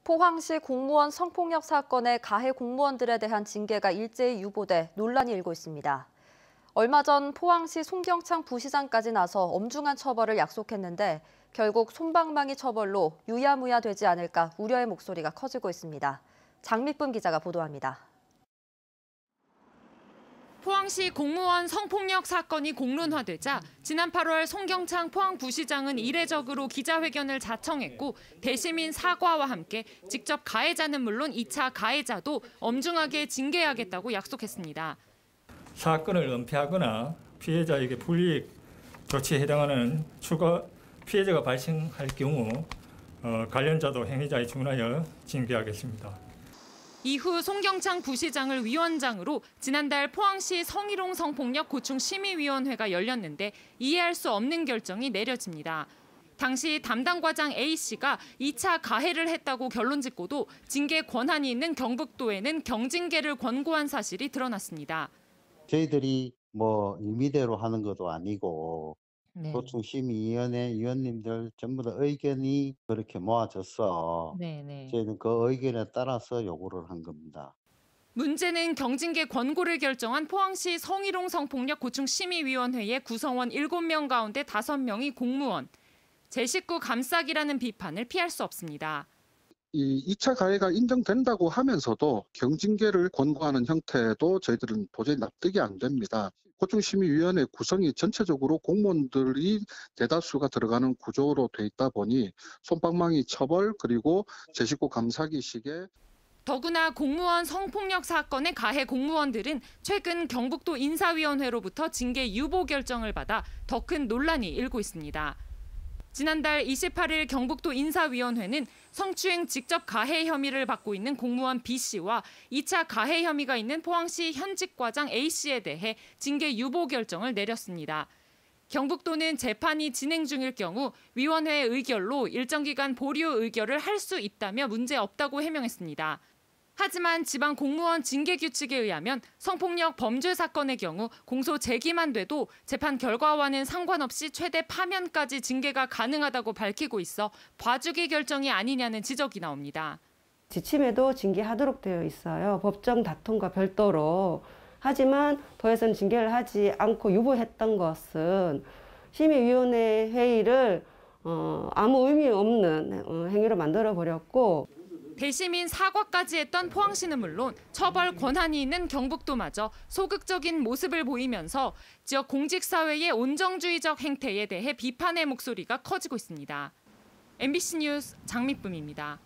포항시 공무원 성폭력 사건의 가해 공무원들에 대한 징계가 일제히 유보돼 논란이 일고 있습니다. 얼마 전 포항시 송경창 부시장까지 나서 엄중한 처벌을 약속했는데 결국 솜방망이 처벌로 유야무야 되지 않을까 우려의 목소리가 커지고 있습니다. 장미쁨 기자가 보도합니다. 포항시 공무원 성폭력 사건이 공론화되자 지난 8월 송경창 포항부시장은 이례적으로 기자회견을 자청했고 대시민 사과와 함께 직접 가해자는 물론 2차 가해자도 엄중하게 징계하겠다고 약속했습니다. 사건을 은폐하거나 피해자에게 불이익 조치에 해당하는 추가 피해자가 발생할 경우 관련자도 행위자에 준하여 징계하겠습니다. 이후 송경창 부시장을 위원장으로 지난달 포항시 성희롱 성폭력 고충 심의위원회가 열렸는데 이해할 수 없는 결정이 내려집니다. 당시 담당 과장 A씨가 2차 가해를 했다고 결론 짓고도 징계 권한이 있는 경북도에는 경징계를 권고한 사실이 드러났습니다. 저희들이 임의대로 하는 것도 아니고 고충심의위원회 위원님들 전부 다 의견이 그렇게 모아져서 저희는 그 의견에 따라서 요구를 한 겁니다. 문제는 경징계 권고를 결정한 포항시 성희롱 성폭력 고충심의위원회의 구성원 7명 가운데 5명이 공무원. 제 식구 감싸기라는 비판을 피할 수 없습니다. 이 2차 가해가 인정된다고 하면서도 경징계를 권고하는 형태도 저희들은 도저히 납득이 안 됩니다. 고충심의위원회 구성이 전체적으로 공무원들이 대다수가 들어가는 구조로 돼 있다 보니 솜방망이 처벌 그리고 제 식구 감싸기식의 더구나 공무원 성폭력 사건의 가해 공무원들은 최근 경북도 인사위원회로부터 징계 유보 결정을 받아 더 큰 논란이 일고 있습니다. 지난달 28일 경북도 인사위원회는 성추행 직접 가해 혐의를 받고 있는 공무원 B씨와 2차 가해 혐의가 있는 포항시 현직 과장 A씨에 대해 징계 유보 결정을 내렸습니다. 경북도는 재판이 진행 중일 경우 위원회의 의결로 일정 기간 보류 의결을 할 수 있다며 문제 없다고 해명했습니다. 하지만 지방 공무원 징계 규칙에 의하면 성폭력 범죄 사건의 경우 공소 제기만 돼도 재판 결과와는 상관없이 최대 파면까지 징계가 가능하다고 밝히고 있어 봐주기 결정이 아니냐는 지적이 나옵니다. 지침에도 징계하도록 되어 있어요. 법정 다툼과 별도로. 하지만 도에서는 징계를 하지 않고 유보했던 것은 심의위원회 회의를 아무 의미 없는 행위로 만들어버렸고 대시민 사과까지 했던 포항시는 물론 처벌 권한이 있는 경북도마저 소극적인 모습을 보이면서 지역 공직사회의 온정주의적 행태에 대해 비판의 목소리가 커지고 있습니다. MBC 뉴스 장미쁨입니다.